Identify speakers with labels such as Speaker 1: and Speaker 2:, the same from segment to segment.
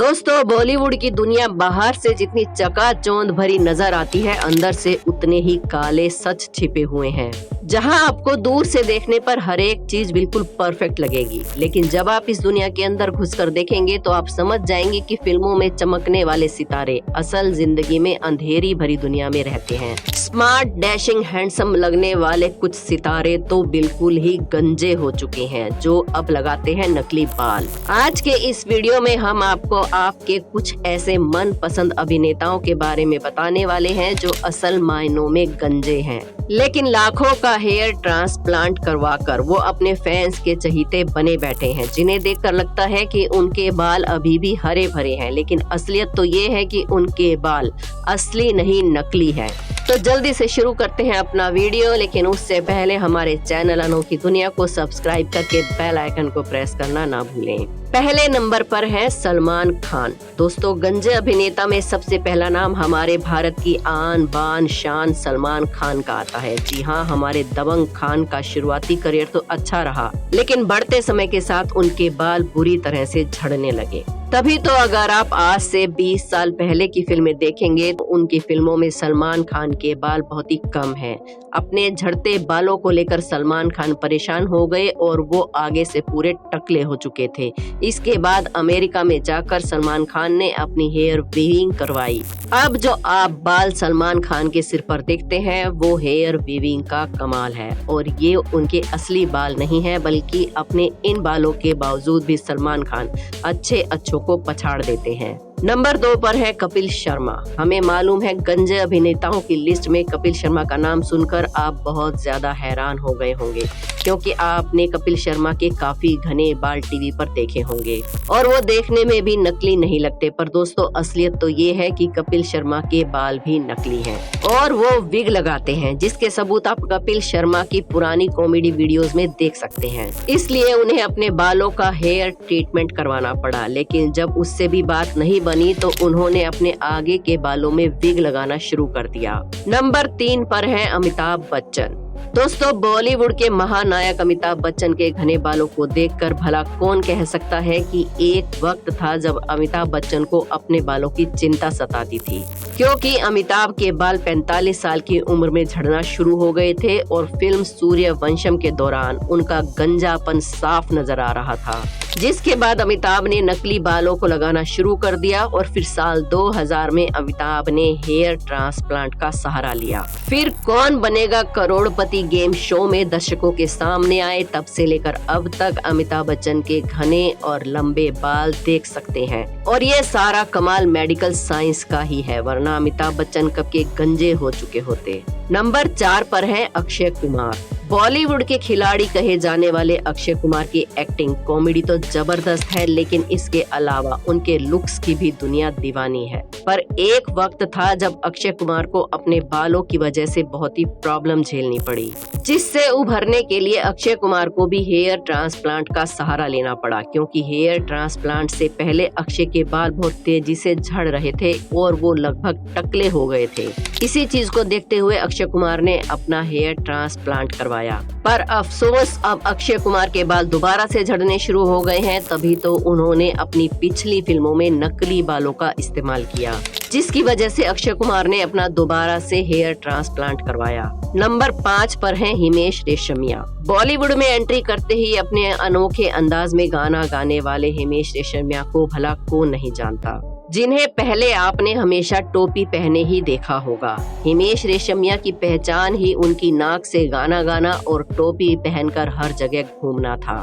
Speaker 1: दोस्तों, बॉलीवुड की दुनिया बाहर से जितनी चकाचौंध भरी नजर आती है, अंदर से उतने ही काले सच छिपे हुए हैं। जहां आपको दूर से देखने पर हर एक चीज बिल्कुल परफेक्ट लगेगी, लेकिन जब आप इस दुनिया के अंदर घुसकर देखेंगे तो आप समझ जाएंगे कि फिल्मों में चमकने वाले सितारे असल जिंदगी में अंधेरी भरी दुनिया में रहते हैं। स्मार्ट, डैशिंग, हैंडसम लगने वाले कुछ सितारे तो बिल्कुल ही गंजे हो चुके हैं, जो अब लगाते हैं नकली बाल। आज के इस वीडियो में हम आपको आपके कुछ ऐसे मनपसंद अभिनेताओं के बारे में बताने वाले हैं जो असल मायनों में गंजे हैं, लेकिन लाखों का हेयर ट्रांसप्लांट करवाकर वो अपने फैंस के चहीते बने बैठे हैं, जिन्हें देखकर लगता है कि उनके बाल अभी भी हरे भरे हैं, लेकिन असलियत तो ये है कि उनके बाल असली नहीं नकली है। तो जल्दी से शुरू करते हैं अपना वीडियो, लेकिन उससे पहले हमारे चैनल अनोखी दुनिया को सब्सक्राइब करके बेल आइकन को प्रेस करना ना भूलें। पहले नंबर पर है सलमान खान। दोस्तों, गंजे अभिनेता में सबसे पहला नाम हमारे भारत की आन बान शान सलमान खान का आता है। जी हाँ, हमारे दबंग खान का शुरुआती करियर तो अच्छा रहा, लेकिन बढ़ते समय के साथ उनके बाल बुरी तरह से झड़ने लगे। तभी तो अगर आप आज से 20 साल पहले की फिल्में देखेंगे तो उनकी फिल्मों में सलमान खान के बाल बहुत ही कम हैं। अपने झड़ते बालों को लेकर सलमान खान परेशान हो गए और वो आगे से पूरे टकले हो चुके थे। इसके बाद अमेरिका में जाकर सलमान खान ने अपनी हेयर वीविंग करवाई। अब जो आप बाल सलमान खान के सिर पर देखते हैं वो हेयर वीविंग का कमाल है, और ये उनके असली बाल नहीं है, बल्कि अपने इन बालों के बावजूद भी सलमान खान अच्छों को पछाड़ देते हैं। नंबर 2 पर है कपिल शर्मा। हमें मालूम है गंजे अभिनेताओं की लिस्ट में कपिल शर्मा का नाम सुनकर आप बहुत ज्यादा हैरान हो गए होंगे, क्योंकि आपने कपिल शर्मा के काफी घने बाल टीवी पर देखे होंगे और वो देखने में भी नकली नहीं लगते। पर दोस्तों, असलियत तो ये है कि कपिल शर्मा के बाल भी नकली हैं और वो विग लगाते हैं, जिसके सबूत आप कपिल शर्मा की पुरानी कॉमेडी वीडियोस में देख सकते हैं। इसलिए उन्हें अपने बालों का हेयर ट्रीटमेंट करवाना पड़ा, लेकिन जब उससे भी बात नहीं बनी तो उन्होंने अपने आगे के बालों में विग लगाना शुरू कर दिया। नंबर 3 पर है अमिताभ बच्चन। दोस्तों, बॉलीवुड के महानायक अमिताभ बच्चन के घने बालों को देखकर भला कौन कह सकता है कि एक वक्त था जब अमिताभ बच्चन को अपने बालों की चिंता सताती थी, क्योंकि अमिताभ के बाल 45 साल की उम्र में झड़ना शुरू हो गए थे और फिल्म सूर्यवंशम के दौरान उनका गंजापन साफ नजर आ रहा था, जिसके बाद अमिताभ ने नकली बालों को लगाना शुरू कर दिया और फिर साल 2000 में अमिताभ ने हेयर ट्रांसप्लांट का सहारा लिया। फिर कौन बनेगा करोड़पति गेम शो में दर्शकों के सामने आए, तब से लेकर अब तक अमिताभ बच्चन के घने और लंबे बाल देख सकते हैं, और ये सारा कमाल मेडिकल साइंस का ही है, वरना अमिताभ बच्चन कब के गंजे हो चुके होते। नंबर 4 पर है अक्षय कुमार। बॉलीवुड के खिलाड़ी कहे जाने वाले अक्षय कुमार की एक्टिंग, कॉमेडी तो जबरदस्त है, लेकिन इसके अलावा उनके लुक्स की भी दुनिया दीवानी है। पर एक वक्त था जब अक्षय कुमार को अपने बालों की वजह से बहुत ही प्रॉब्लम झेलनी पड़ी, जिससे उभरने के लिए अक्षय कुमार को भी हेयर ट्रांसप्लांट का सहारा लेना पड़ा, क्योंकि हेयर ट्रांसप्लांट से पहले अक्षय के बाल बहुत तेजी से झड़ रहे थे और वो लगभग टकले हो गए थे। इसी चीज को देखते हुए अक्षय कुमार ने अपना हेयर ट्रांसप्लांट करवाया। पर अफसोस, अब अक्षय कुमार के बाल दोबारा से झड़ने शुरू हो गए हैं, तभी तो उन्होंने अपनी पिछली फिल्मों में नकली बालों का इस्तेमाल किया, जिसकी वजह से अक्षय कुमार ने अपना दोबारा से हेयर ट्रांसप्लांट करवाया। नंबर 5 पर है हिमेश रेशमिया। बॉलीवुड में एंट्री करते ही अपने अनोखे अंदाज में गाना गाने वाले हिमेश रेशमिया को भला कौन नहीं जानता, जिन्हें पहले आपने हमेशा टोपी पहने ही देखा होगा। हिमेश रेशमिया की पहचान ही उनकी नाक से गाना गाना और टोपी पहनकर हर जगह घूमना था,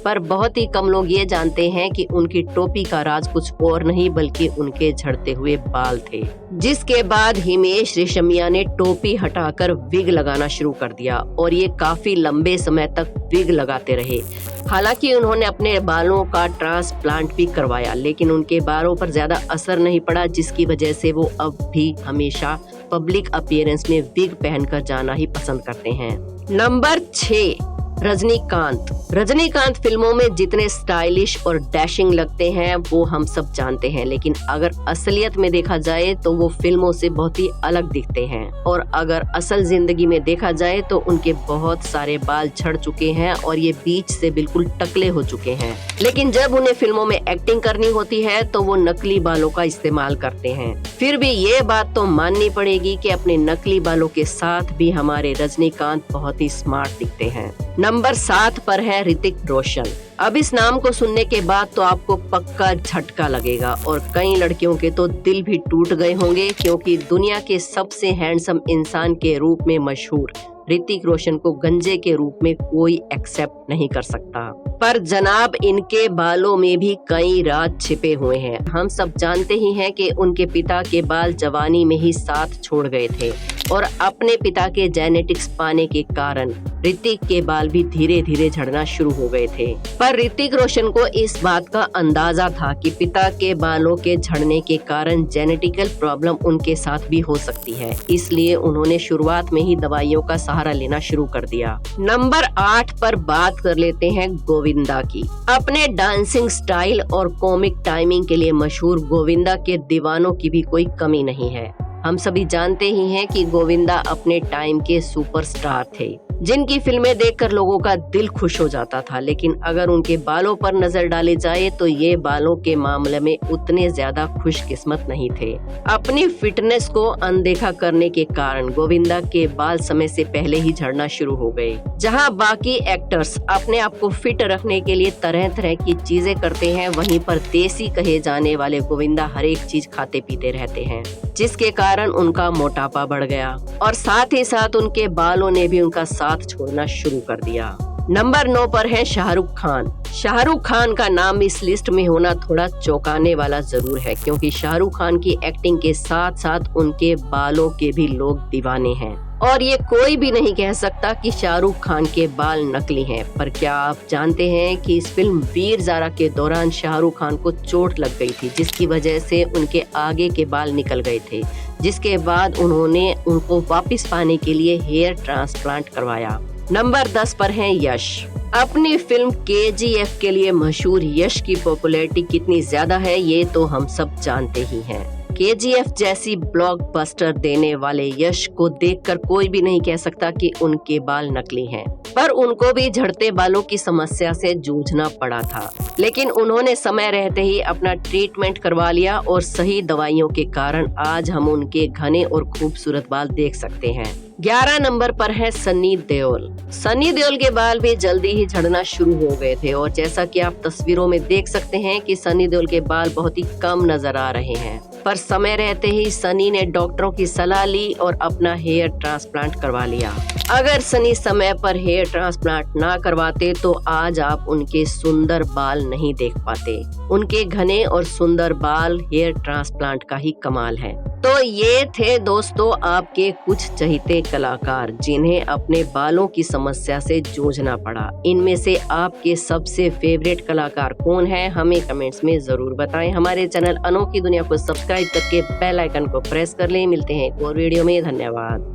Speaker 1: पर बहुत ही कम लोग ये जानते हैं कि उनकी टोपी का राज कुछ और नहीं बल्कि उनके झड़ते हुए बाल थे। जिसके बाद हिमेश रेशमिया ने टोपी हटाकर विग लगाना शुरू कर दिया और ये काफी लंबे समय तक विग लगाते रहे। हालांकि उन्होंने अपने बालों का ट्रांसप्लांट भी करवाया, लेकिन उनके बालों पर ज्यादा असर नहीं पड़ा, जिसकी वजह से वो अब भी हमेशा पब्लिक अपीयरेंस में विग पहनकर जाना ही पसंद करते हैं। नंबर 6 रजनीकांत फिल्मों में जितने स्टाइलिश और डैशिंग लगते हैं वो हम सब जानते हैं, लेकिन अगर असलियत में देखा जाए तो वो फिल्मों से बहुत ही अलग दिखते हैं। और अगर असल जिंदगी में देखा जाए तो उनके बहुत सारे बाल झड़ चुके हैं और ये बीच से बिल्कुल टकले हो चुके हैं। लेकिन जब उन्हें फिल्मों में एक्टिंग करनी होती है तो वो नकली बालों का इस्तेमाल करते हैं। फिर भी ये बात तो माननी पड़ेगी कि अपने नकली बालों के साथ भी हमारे रजनीकांत बहुत ही स्मार्ट दिखते हैं। नंबर 7 पर है ऋतिक रोशन। अब इस नाम को सुनने के बाद तो आपको पक्का झटका लगेगा और कई लड़कियों के तो दिल भी टूट गए होंगे, क्योंकि दुनिया के सबसे हैंडसम इंसान के रूप में मशहूर ऋतिक रोशन को गंजे के रूप में कोई एक्सेप्ट नहीं कर सकता। पर जनाब, इनके बालों में भी कई राज छिपे हुए हैं। हम सब जानते ही हैं कि उनके पिता के बाल जवानी में ही साथ छोड़ गए थे और अपने पिता के जेनेटिक्स पाने के कारण ऋतिक के बाल भी धीरे धीरे झड़ना शुरू हो गए थे। पर ऋतिक रोशन को इस बात का अंदाजा था कि पिता के बालों के झड़ने के कारण जेनेटिकल प्रॉब्लम उनके साथ भी हो सकती है, इसलिए उन्होंने शुरुआत में ही दवाइयों का सहारा लेना शुरू कर दिया। नंबर 8 पर बात कर लेते हैं गोविंदा की। अपने डांसिंग स्टाइल और कॉमिक टाइमिंग के लिए मशहूर गोविंदा के दीवानों की भी कोई कमी नहीं है। हम सभी जानते ही हैं कि गोविंदा अपने टाइम के सुपरस्टार थे, जिनकी फिल्में देखकर लोगों का दिल खुश हो जाता था। लेकिन अगर उनके बालों पर नजर डाली जाए तो ये बालों के मामले में उतने ज्यादा खुशकिस्मत नहीं थे। अपनी फिटनेस को अनदेखा करने के कारण गोविंदा के बाल समय से पहले ही झड़ना शुरू हो गए। जहां बाकी एक्टर्स अपने आप को फिट रखने के लिए तरह तरह की चीजें करते हैं, वहीं पर देसी कहे जाने वाले गोविंदा हर एक चीज खाते पीते रहते हैं, जिसके कारण उनका मोटापा बढ़ गया और साथ ही साथ उनके बालों ने भी उनका साथ छोड़ना शुरू कर दिया। नंबर 9 पर है शाहरुख खान। शाहरुख खान का नाम इस लिस्ट में होना थोड़ा चौंकाने वाला जरूर है, क्योंकि शाहरुख खान की एक्टिंग के साथ साथ उनके बालों के भी लोग दीवाने हैं और ये कोई भी नहीं कह सकता कि शाहरुख खान के बाल नकली हैं। पर क्या आप जानते हैं कि इस फिल्म वीर ज़ारा के दौरान शाहरुख खान को चोट लग गई थी, जिसकी वजह से उनके आगे के बाल निकल गए थे, जिसके बाद उन्होंने उनको वापस पाने के लिए हेयर ट्रांसप्लांट करवाया। नंबर 10 पर है यश। अपनी फिल्म KGF के लिए मशहूर यश की पॉपुलैरिटी कितनी ज्यादा है ये तो हम सब जानते ही हैं। KGF जैसी ब्लॉकबस्टर देने वाले यश को देखकर कोई भी नहीं कह सकता कि उनके बाल नकली हैं, पर उनको भी झड़ते बालों की समस्या से जूझना पड़ा था। लेकिन उन्होंने समय रहते ही अपना ट्रीटमेंट करवा लिया और सही दवाइयों के कारण आज हम उनके घने और खूबसूरत बाल देख सकते हैं। 11 नंबर पर है सनी देओल। सनी देओल के बाल भी जल्दी ही झड़ना शुरू हो गए थे और जैसा कि आप तस्वीरों में देख सकते हैं कि सनी देओल के बाल बहुत ही कम नजर आ रहे हैं। पर समय रहते ही सनी ने डॉक्टरों की सलाह ली और अपना हेयर ट्रांसप्लांट करवा लिया। अगर सनी समय पर हेयर ट्रांसप्लांट ना करवाते तो आज आप उनके सुंदर बाल नहीं देख पाते। उनके घने और सुंदर बाल हेयर ट्रांसप्लांट का ही कमाल है। तो ये थे दोस्तों आपके कुछ चहेते कलाकार जिन्हें अपने बालों की समस्या से जूझना पड़ा। इनमें से आपके सबसे फेवरेट कलाकार कौन है, हमें कमेंट्स में जरूर बताएं। हमारे चैनल अनोखी दुनिया को सब्सक्राइब करके बेल आइकन को प्रेस कर लें। मिलते हैं एक और वीडियो में। धन्यवाद।